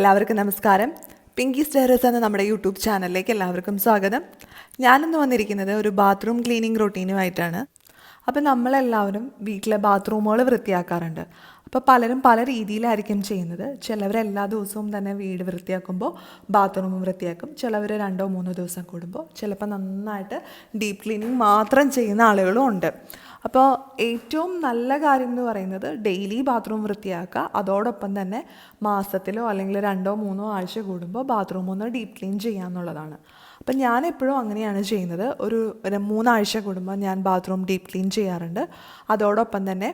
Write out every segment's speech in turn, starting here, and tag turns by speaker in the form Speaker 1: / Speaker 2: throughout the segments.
Speaker 1: എല്ലാവർക്കും നമസ്കാരം. Pinkies diaries എന്ന നമ്മുടെ യൂട്യൂബ് ചാനലിലേക്ക് എല്ലാവർക്കും സ്വാഗതം. ഞാനിന്ന് വന്നിരിക്കുന്നത് ഒരു ബാത്റൂം ക്ലീനിങ് റൊട്ടീനുമായിട്ടാണ്. അപ്പോൾ നമ്മളെല്ലാവരും വീട്ടിലെ ബാത്റൂമുകൾ വൃത്തിയാക്കാറുണ്ട്. അപ്പോൾ പലരും പല രീതിയിലായിരിക്കും ചെയ്യുന്നത്. ചിലവർ എല്ലാ ദിവസവും തന്നെ വീട് വൃത്തിയാക്കുമ്പോൾ ബാത്റൂം വൃത്തിയാക്കും. ചിലവർ 2-3 ദിവസം കൂടുമ്പോൾ, ചിലപ്പോൾ നന്നായിട്ട് ഡീപ്പ് ക്ലീനിങ് മാത്രം ചെയ്യുന്ന ആളുകളും ഉണ്ട്. അപ്പോൾ ഏറ്റവും നല്ല കാര്യം എന്ന് പറയുന്നത് ഡെയിലി ബാത്റൂം വൃത്തിയാക്കുക. അതോടൊപ്പം തന്നെ മാസത്തിലോ അല്ലെങ്കിൽ 2-3 ആഴ്ച കൂടുമ്പോൾ ബാത്റൂം ഒന്ന് ഡീപ്പ് ക്ലീൻ ചെയ്യുക എന്നുള്ളതാണ്. അപ്പം ഞാൻ എപ്പോഴും അങ്ങനെയാണ് ചെയ്യുന്നത്. ഒരു 3 ആഴ്ച കൂടുമ്പോൾ ഞാൻ ബാത്റൂം ഡീപ്പ് ക്ലീൻ ചെയ്യാറുണ്ട്. അതോടൊപ്പം തന്നെ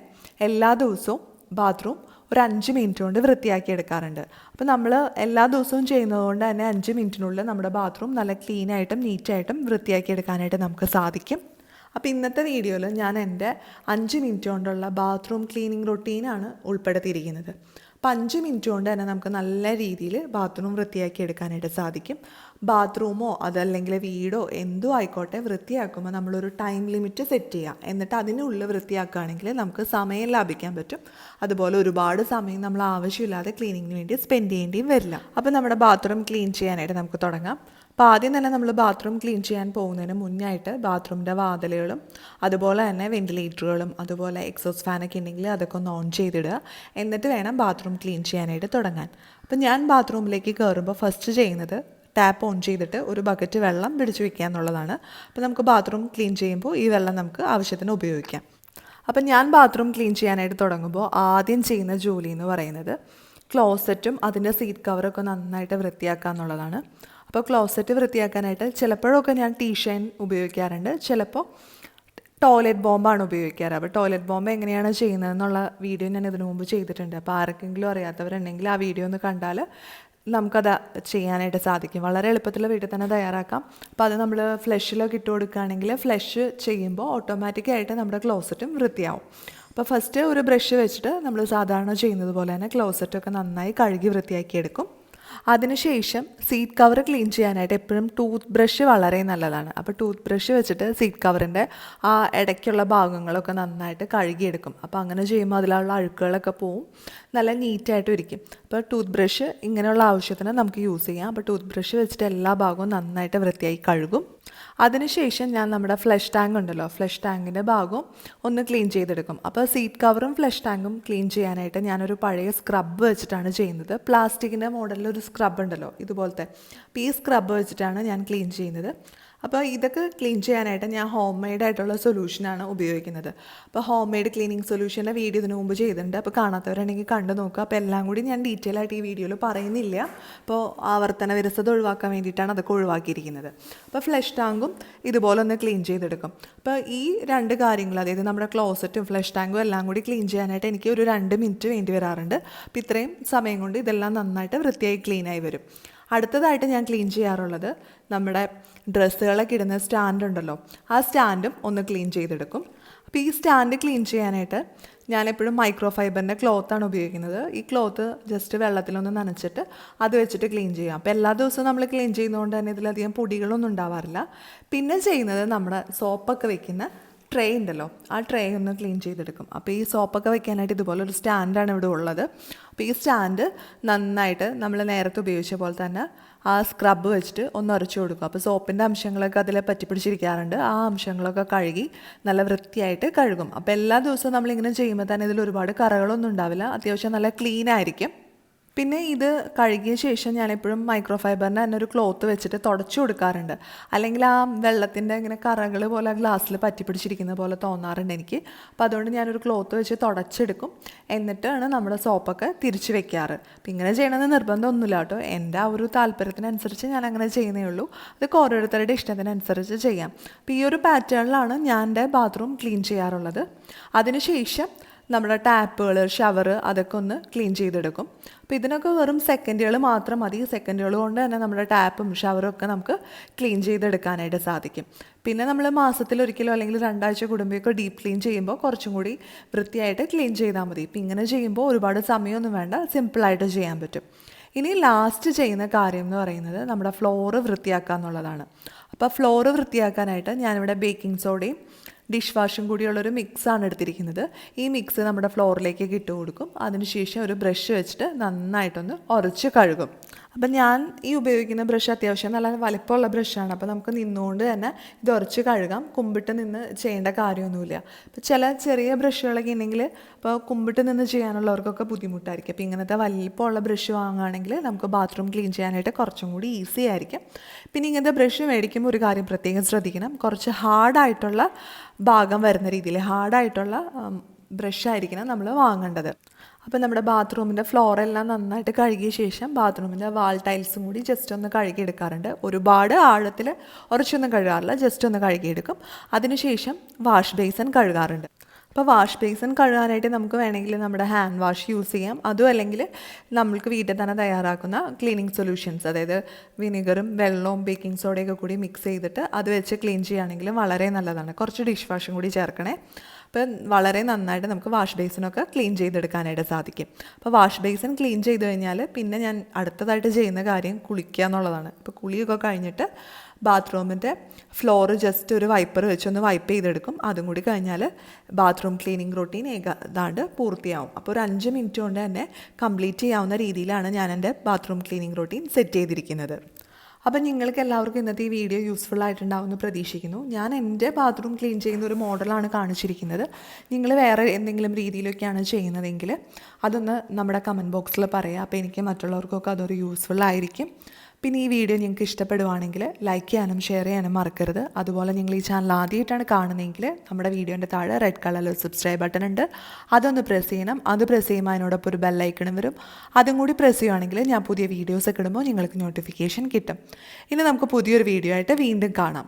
Speaker 1: എല്ലാ ദിവസവും ബാത്റൂം ഒരു 5 മിനിറ്റ് കൊണ്ട് വൃത്തിയാക്കി എടുക്കാറുണ്ട്. അപ്പോൾ നമ്മൾ എല്ലാ ദിവസവും ചെയ്യുന്നതുകൊണ്ട് തന്നെ 5 മിനിറ്റിനുള്ളിൽ നമ്മുടെ ബാത്റൂം നല്ല ക്ലീനായിട്ടും നീറ്റായിട്ടും വൃത്തിയാക്കി എടുക്കാനായിട്ട് നമുക്ക് സാധിക്കും. അപ്പോൾ ഇന്നത്തെ വീഡിയോയിൽ ഞാൻ എൻ്റെ 5 മിനിറ്റ് കൊണ്ടുള്ള ബാത്റൂം ക്ലീനിങ് റൊട്ടീനാണ് ഉൾപ്പെടുത്തിയിരിക്കുന്നത്. അപ്പോൾ 5 മിനിറ്റ് കൊണ്ട് തന്നെ നമുക്ക് നല്ല രീതിയിൽ ബാത്റൂം വൃത്തിയാക്കി എടുക്കാനായിട്ട് സാധിക്കും. ബാത്റൂമോ അതല്ലെങ്കിൽ വീടോ എന്തോ ആയിക്കോട്ടെ, വൃത്തിയാക്കുമ്പോൾ നമ്മളൊരു ടൈം ലിമിറ്റ് സെറ്റ് ചെയ്യുക. എന്നിട്ട് അതിനുള്ളിൽ വൃത്തിയാക്കുകയാണെങ്കിൽ നമുക്ക് സമയം ലാഭിക്കാൻ പറ്റും. അതുപോലെ ഒരുപാട് സമയം നമ്മൾ ആവശ്യമില്ലാതെ ക്ലീനിങ്ങിന് വേണ്ടി സ്പെൻഡ് ചെയ്യേണ്ടിയും വരില്ല. അപ്പോൾ നമ്മുടെ ബാത്റൂം ക്ലീൻ ചെയ്യാനായിട്ട് നമുക്ക് തുടങ്ങാം. അപ്പോൾ ആദ്യം തന്നെ നമ്മൾ ബാത്റൂം ക്ലീൻ ചെയ്യാൻ പോകുന്നതിന് മുന്നായിട്ട് ബാത്റൂമിൻ്റെ വാതിലുകളും അതുപോലെ തന്നെ വെൻറ്റിലേറ്ററുകളും അതുപോലെ എക്സോസ്റ്റ് ഫാനൊക്കെ ഉണ്ടെങ്കിൽ അതൊക്കെ ഒന്ന് ഓൺ ചെയ്തിടുക. എന്നിട്ട് വേണം ബാത്റൂം ക്ലീൻ ചെയ്യാനായിട്ട് തുടങ്ങാൻ. അപ്പോൾ ഞാൻ ബാത്റൂമിലേക്ക് കയറുമ്പോൾ ഫസ്റ്റ് ചെയ്യുന്നത് ടാപ്പ് ഓൺ ചെയ്തിട്ട് ഒരു ബക്കറ്റ് വെള്ളം പിടിച്ച് വയ്ക്കുക എന്നുള്ളതാണ്. അപ്പോൾ നമുക്ക് ബാത്റൂം ക്ലീൻ ചെയ്യുമ്പോൾ ഈ വെള്ളം നമുക്ക് ആവശ്യത്തിന് ഉപയോഗിക്കാം. അപ്പം ഞാൻ ബാത്റൂം ക്ലീൻ ചെയ്യാനായിട്ട് തുടങ്ങുമ്പോൾ ആദ്യം ചെയ്യുന്ന ജോലി എന്ന് പറയുന്നത് ക്ലോസറ്റും അതിൻ്റെ സീറ്റ് കവറൊക്കെ നന്നായിട്ട് വൃത്തിയാക്കുക എന്നുള്ളതാണ്. അപ്പോൾ ക്ലോസറ്റ് വൃത്തിയാക്കാനായിട്ട് ചിലപ്പോഴൊക്കെ ഞാൻ ടീഷൈൻ ഉപയോഗിക്കാറുണ്ട്, ചിലപ്പോൾ ടോയ്ലറ്റ് ബോംബാണ് ഉപയോഗിക്കാറ്. അപ്പോൾ ടോയ്ലറ്റ് ബോംബ് എങ്ങനെയാണ് ചെയ്യുന്നതെന്നുള്ള വീഡിയോ ഞാൻ ഇതിനു മുമ്പ് ചെയ്തിട്ടുണ്ട്. അപ്പോൾ ആർക്കെങ്കിലും അറിയാത്തവരുണ്ടെങ്കിൽ ആ വീഡിയോ ഒന്ന് കണ്ടാൽ നമുക്കത് ചെയ്യാനായിട്ട് സാധിക്കും. വളരെ എളുപ്പത്തിൽ വീട്ടിൽ തന്നെ തയ്യാറാക്കാം. അപ്പോൾ അത് നമ്മൾ ഫ്ലഷിലൊക്കെ ഇട്ട് കൊടുക്കുകയാണെങ്കിൽ ഫ്ലഷ് ചെയ്യുമ്പോൾ ഓട്ടോമാറ്റിക്കായിട്ട് നമ്മുടെ ക്ലോസറ്റും വൃത്തിയാവും. അപ്പോൾ ഫസ്റ്റ് ഒരു ബ്രഷ് വെച്ചിട്ട് നമ്മൾ സാധാരണ ചെയ്യുന്നത് പോലെ തന്നെ ക്ലോസറ്റൊക്കെ നന്നായി കഴുകി വൃത്തിയാക്കിയെടുക്കും. അതിനുശേഷം സീറ്റ് കവർ ക്ലീൻ ചെയ്യാനായിട്ട് എപ്പോഴും ടൂത്ത് ബ്രഷ് വളരെ നല്ലതാണ്. അപ്പോൾ ടൂത്ത് ബ്രഷ് വെച്ചിട്ട് സീറ്റ് കവറിൻ്റെ ആ ഇടയ്ക്കുള്ള ഭാഗങ്ങളൊക്കെ നന്നായിട്ട് കഴുകിയെടുക്കും. അപ്പോൾ അങ്ങനെ ചെയ്യുമ്പോൾ അതിലുള്ള അഴുക്കുകളൊക്കെ പോവും, നല്ല നീറ്റായിട്ടും ഇരിക്കും. അപ്പോൾ ടൂത്ത് ബ്രഷ് ഇങ്ങനെയുള്ള ആവശ്യത്തിന് നമുക്ക് യൂസ് ചെയ്യാം. അപ്പോൾ ടൂത്ത് ബ്രഷ് വെച്ചിട്ട് എല്ലാ ഭാഗവും നന്നായിട്ട് വൃത്തിയായി കഴുകും. അതിനുശേഷം ഞാൻ നമ്മുടെ ഫ്ലഷ് ടാങ്ക് ഉണ്ടല്ലോ, ഫ്ലഷ് ടാങ്കിൻ്റെ ഭാഗവും ഒന്ന് ക്ലീൻ ചെയ്തെടുക്കും. അപ്പോൾ സീറ്റ് കവറും ഫ്ലഷ് ടാങ്കും ക്ലീൻ ചെയ്യാനായിട്ട് ഞാനൊരു പഴയ സ്ക്രബ്ബ് വെച്ചിട്ടാണ് ചെയ്യുന്നത്. പ്ലാസ്റ്റിക്കിൻ്റെ മോഡലിലൊരു സ്ക്രബ് ഉണ്ടല്ലോ ഇതുപോലത്തെ. അപ്പോൾ ഈ സ്ക്രബ്ബ് വെച്ചിട്ടാണ് ഞാൻ ക്ലീൻ ചെയ്യുന്നത്. അപ്പോൾ ഇതൊക്കെ ക്ലീൻ ചെയ്യാനായിട്ട് ഞാൻ ഹോം മെയ്ഡ് ആയിട്ടുള്ള സൊല്യൂഷനാണ് ഉപയോഗിക്കുന്നത്. അപ്പോൾ ഹോം മെയ്ഡ് ക്ലീനിങ് സൊല്യൂഷൻ്റെ വീഡിയോ ഇതിനു മുമ്പ് ചെയ്തിട്ടുണ്ട്. അപ്പോൾ കാണാത്തവരുണ്ടെങ്കിൽ കണ്ടു നോക്കുക. അപ്പോൾ എല്ലാം കൂടി ഞാൻ ഡീറ്റെയിൽ ആയിട്ട് ഈ വീഡിയോയിൽ പറയുന്നില്ല. അപ്പോൾ ആവർത്തന വിരസത ഒഴിവാക്കാൻ വേണ്ടിയിട്ടാണ് അതൊക്കെ ഒഴിവാക്കിയിരിക്കുന്നത്. അപ്പോൾ ഫ്ലഷ് ടാങ്കും ഇതുപോലെ ഒന്ന് ക്ലീൻ ചെയ്തെടുക്കും. അപ്പോൾ ഈ 2 കാര്യങ്ങൾ, അതായത് നമ്മുടെ ക്ലോസറ്റും ഫ്ലഷ് ടാങ്കും എല്ലാം കൂടി ക്ലീൻ ചെയ്യാനായിട്ട് എനിക്ക് ഒരു 2 മിനിറ്റ് വേണ്ടി വരാറുണ്ട്. അപ്പോൾ ഇത്രയും സമയം കൊണ്ട് ഇതെല്ലാം നന്നായിട്ട് വൃത്തിയായി ക്ലീനായി വരും. അടുത്തതായിട്ട് ഞാൻ ക്ലീൻ ചെയ്യാറുള്ളത് നമ്മുടെ ഡ്രസ്സുകളൊക്കെ ഇടുന്ന സ്റ്റാൻഡ് ഉണ്ടല്ലോ, ആ സ്റ്റാൻഡും ഒന്ന് ക്ലീൻ ചെയ്തെടുക്കും. അപ്പോൾ ഈ സ്റ്റാൻഡ് ക്ലീൻ ചെയ്യാനായിട്ട് ഞാനെപ്പോഴും മൈക്രോ ഫൈബറിൻ്റെ ക്ലോത്താണ് ഉപയോഗിക്കുന്നത്. ഈ ക്ലോത്ത് ജസ്റ്റ് വെള്ളത്തിലൊന്ന് നനച്ചിട്ട് അത് വെച്ചിട്ട് ക്ലീൻ ചെയ്യാം. അപ്പോൾ എല്ലാ ദിവസവും നമ്മൾ ക്ലീൻ ചെയ്യുന്നതുകൊണ്ട് തന്നെ ഇതിലധികം പൊടികളൊന്നും ഉണ്ടാവാറില്ല. പിന്നെ ചെയ്യുന്നത് നമ്മുടെ സോപ്പൊക്കെ വെക്കുന്ന ട്രേ ഉണ്ടല്ലോ, ആ ട്രേ ഒന്ന് ക്ലീൻ ചെയ്തെടുക്കും. അപ്പോൾ ഈ സോപ്പൊക്കെ വെക്കാനായിട്ട് ഇതുപോലെ ഒരു സ്റ്റാൻഡാണ് ഇവിടെ ഉള്ളത്. അപ്പോൾ ഈ സ്റ്റാൻഡ് നന്നായിട്ട് നമ്മൾ നേരത്തെ ഉപയോഗിച്ച പോലെ തന്നെ ആ സ്ക്രബ്ബ് വെച്ചിട്ട് ഒന്ന് ഉരച്ചു കൊടുക്കും. അപ്പോൾ സോപ്പിൻ്റെ അംശങ്ങളൊക്കെ അതിൽ പറ്റിപ്പിടിച്ചിരിക്കാറുണ്ട്. ആ അംശങ്ങളൊക്കെ കഴുകി നല്ല വൃത്തിയായിട്ട് കഴുകും. അപ്പോൾ എല്ലാ ദിവസവും നമ്മളിങ്ങനെ ചെയ്യുമ്പോൾ തന്നെ ഇതിൽ ഒരുപാട് കറകളൊന്നും ഉണ്ടാവില്ല, അത്യാവശ്യം നല്ല ക്ലീൻ ആയിരിക്കും. പിന്നെ ഇത് കഴുകിയ ശേഷം ഞാനെപ്പോഴും മൈക്രോ ഫൈബറിൻ്റെ തന്നെ ഒരു ക്ലോത്ത് വെച്ചിട്ട് തുടച്ചു കൊടുക്കാറുണ്ട്. അല്ലെങ്കിൽ ആ വെള്ളത്തിൻ്റെ ഇങ്ങനെ കറകൾ പോലെ ഗ്ലാസ്സിൽ പറ്റിപ്പിടിച്ചിരിക്കുന്ന പോലെ തോന്നാറുണ്ട് എനിക്ക്. അപ്പോൾ അതുകൊണ്ട് ഞാനൊരു ക്ലോത്ത് വെച്ച് തുടച്ചെടുക്കും. എന്നിട്ടാണ് നമ്മുടെ സോപ്പൊക്കെ തിരിച്ച് വെക്കാറ്. അപ്പം ഇങ്ങനെ ചെയ്യണമെന്ന് നിർബന്ധമൊന്നുമില്ല കേട്ടോ. എൻ്റെ ആ ഒരു താല്പര്യത്തിനനുസരിച്ച് ഞാൻ അങ്ങനെ ചെയ്യുന്നേ ഉള്ളൂ. അതൊക്കെ ഓരോരുത്തരുടെ ഇഷ്ടത്തിനനുസരിച്ച് ചെയ്യാം. അപ്പോൾ ഈ ഒരു പാറ്റേണിലാണ് ഞാൻ എൻ്റെ ബാത്റൂം ക്ലീൻ ചെയ്യാറുള്ളത്. അതിനുശേഷം നമ്മുടെ ടാപ്പുകൾ, ഷവർ അതൊക്കെ ഒന്ന് ക്ലീൻ ചെയ്തെടുക്കും. അപ്പോൾ ഇതിനൊക്കെ വെറും സെക്കൻഡുകൾ മാത്രം മതി. സെക്കൻഡുകൾ കൊണ്ട് തന്നെ നമ്മുടെ ടാപ്പും ഷവറും ഒക്കെ നമുക്ക് ക്ലീൻ ചെയ്തെടുക്കാനായിട്ട് സാധിക്കും. പിന്നെ നമ്മൾ മാസത്തിലൊരിക്കലോ അല്ലെങ്കിൽ 2 ആഴ്ച കൂടുമ്പോഴൊക്കെ ഡീപ്പ് ക്ലീൻ ചെയ്യുമ്പോൾ കുറച്ചും കൂടി വൃത്തിയായിട്ട് ക്ലീൻ ചെയ്താൽ മതി. ഇപ്പം ഇങ്ങനെ ചെയ്യുമ്പോൾ ഒരുപാട് സമയമൊന്നും വേണ്ട, സിമ്പിളായിട്ട് ചെയ്യാൻ പറ്റും. ഇനി ലാസ്റ്റ് ചെയ്യുന്ന കാര്യം എന്ന് പറയുന്നത് നമ്മുടെ ഫ്ലോറ് വൃത്തിയാക്കുക എന്നുള്ളതാണ്. അപ്പോൾ ഫ്ലോറ് വൃത്തിയാക്കാനായിട്ട് ഞാനിവിടെ ബേക്കിംഗ് സോഡയും ഡിഷ് വാഷും കൂടിയുള്ളൊരു മിക്സാണ് എടുത്തിരിക്കുന്നത്. ഈ മിക്സ് നമ്മുടെ ഫ്ലോറിലേക്ക് ഇട്ട് കൊടുക്കും. അതിനുശേഷം ഒരു ബ്രഷ് വെച്ചിട്ട് നന്നായിട്ടൊന്ന് ഉരച്ച് കഴുകും. അപ്പം ഞാൻ ഈ ഉപയോഗിക്കുന്ന ബ്രഷ് അത്യാവശ്യം നല്ല വലിപ്പമുള്ള ബ്രഷാണ്. അപ്പോൾ നമുക്ക് നിന്നുകൊണ്ട് തന്നെ ഇത് ഉരച്ച് കഴുകാം. കുമ്പിട്ട് നിന്ന് ചെയ്യേണ്ട കാര്യമൊന്നുമില്ല. അപ്പോൾ ചില ചെറിയ ബ്രഷുകളൊക്കെ ഉണ്ടെങ്കിൽ അപ്പോൾ കുമ്പിട്ട് നിന്ന് ചെയ്യാനുള്ളവർക്കൊക്കെ ബുദ്ധിമുട്ടായിരിക്കും. അപ്പോൾ ഇങ്ങനത്തെ വലിപ്പമുള്ള ബ്രഷ് വാങ്ങുകയാണെങ്കിൽ നമുക്ക് ബാത്റൂം ക്ലീൻ ചെയ്യാനായിട്ട് കുറച്ചും കൂടി ഈസി ആയിരിക്കും. പിന്നെ ഇങ്ങനത്തെ ബ്രഷ് മേടിക്കുമ്പോൾ ഒരു കാര്യം പ്രത്യേകം ശ്രദ്ധിക്കണം. കുറച്ച് ഹാർഡായിട്ടുള്ള ഭാഗം വരുന്ന രീതിയിൽ ഹാർഡായിട്ടുള്ള ബ്രഷായിരിക്കണം നമ്മൾ വാങ്ങേണ്ടത്. അപ്പോൾ നമ്മുടെ ബാത്റൂമിൻ്റെ ഫ്ലോറെല്ലാം നന്നായിട്ട് കഴുകിയ ശേഷം ബാത്റൂമിൻ്റെ വാൾ ടൈൽസും കൂടി ജസ്റ്റ് ഒന്ന് കഴുകിയെടുക്കാറുണ്ട്. ഒരുപാട് ആഴത്തിൽ ഉറച്ചൊന്നും കഴുകാറില്ല, ജസ്റ്റ് ഒന്ന് കഴുകിയെടുക്കും. അതിനുശേഷം വാഷ് ബേസിൻ കഴുകാറുണ്ട്. അപ്പോൾ വാഷ് ബേസിൻ കഴുകാനായിട്ട് നമുക്ക് വേണമെങ്കിൽ നമ്മുടെ ഹാൻഡ് വാഷ് യൂസ് ചെയ്യാം. അതും അല്ലെങ്കിൽ നമ്മൾക്ക് വീട്ടിൽ തന്നെ തയ്യാറാക്കുന്ന ക്ലീനിങ് സൊല്യൂഷൻസ്, അതായത് വിനെഗറും വെള്ളവും ബേക്കിംഗ് സോഡയൊക്കെ കൂടി മിക്സ് ചെയ്തിട്ട് അത് വെച്ച് ക്ലീൻ ചെയ്യുകയാണെങ്കിലും വളരെ നല്ലതാണ്. കുറച്ച് ഡിഷ് വാഷും കൂടി ചേർക്കണേ. അപ്പോൾ വളരെ നന്നായിട്ട് നമുക്ക് വാഷ് ബേസിനൊക്കെ ക്ലീൻ ചെയ്തെടുക്കാനായിട്ട് സാധിക്കും. അപ്പോൾ വാഷ് ബേസിൻ ക്ലീൻ ചെയ്ത് കഴിഞ്ഞാൽ പിന്നെ ഞാൻ അടുത്തതായിട്ട് ചെയ്യുന്ന കാര്യം കുളിക്കുക എന്നുള്ളതാണ്. ഇപ്പോൾ കുളിയൊക്കെ കഴിഞ്ഞിട്ട് ബാത്റൂമിൻ്റെ ഫ്ലോറ് ജസ്റ്റ് ഒരു വൈപ്പർ വെച്ചൊന്ന് വൈപ്പ് ചെയ്തെടുക്കും. അതും കൂടി കഴിഞ്ഞാൽ ബാത്റൂം ക്ലീനിങ് റൊട്ടീൻ ഏതാണ്ട് പൂർത്തിയാവും. അപ്പോൾ ഒരു 5 മിനിറ്റ് കൊണ്ട് തന്നെ കംപ്ലീറ്റ് ചെയ്യാവുന്ന രീതിയിലാണ് ഞാൻ എൻ്റെ ബാത്റൂം ക്ലീനിങ് റൊട്ടീൻ സെറ്റ് ചെയ്തിരിക്കുന്നത്. അപ്പം നിങ്ങൾക്ക് എല്ലാവർക്കും ഇന്നത്തെ ഈ വീഡിയോ യൂസ്ഫുൾ ആയിട്ടുണ്ടാവുമെന്ന് പ്രതീക്ഷിക്കുന്നു. ഞാൻ എൻ്റെ ബാത്റൂം ക്ലീൻ ചെയ്യുന്ന ഒരു മോഡലാണ് കാണിച്ചിരിക്കുന്നത്. നിങ്ങൾ വേറെ എന്തെങ്കിലും രീതിയിലൊക്കെയാണ് ചെയ്യുന്നതെങ്കിൽ അതൊന്ന് നമ്മുടെ കമൻറ്റ് ബോക്സിൽ പറയാം. അപ്പോൾ എനിക്ക് മറ്റുള്ളവർക്കൊക്കെ അതൊരു യൂസ്ഫുൾ ആയിരിക്കും. പിന്നെ ഈ വീഡിയോ നിങ്ങൾക്ക് ഇഷ്ടപ്പെടുവാണെങ്കിൽ ലൈക്ക് ചെയ്യാനും ഷെയർ ചെയ്യാനും മറക്കരുത്. അതുപോലെ നിങ്ങൾ ഈ ചാനൽ ആദ്യമായിട്ടാണ് കാണുന്നതെങ്കിൽ നമ്മുടെ വീഡിയോൻ്റെ താഴെ റെഡ് കളറിൽ സബ്സ്ക്രൈബ് ബട്ടൺ ഉണ്ട്, അതൊന്ന് പ്രസ് ചെയ്യണം. അത് പ്രസ് ചെയ്യുമ്പോൾ അതിനോടൊപ്പം ഒരു ബെല്ലൈക്കണും വരും. അതും കൂടി പ്രസ് ചെയ്യുകയാണെങ്കിൽ ഞാൻ പുതിയ വീഡിയോസൊക്കെ ഇടുമ്പോൾ നിങ്ങൾക്ക് നോട്ടിഫിക്കേഷൻ കിട്ടും. ഇനി നമുക്ക് പുതിയൊരു വീഡിയോ ആയിട്ട് വീണ്ടും കാണാം.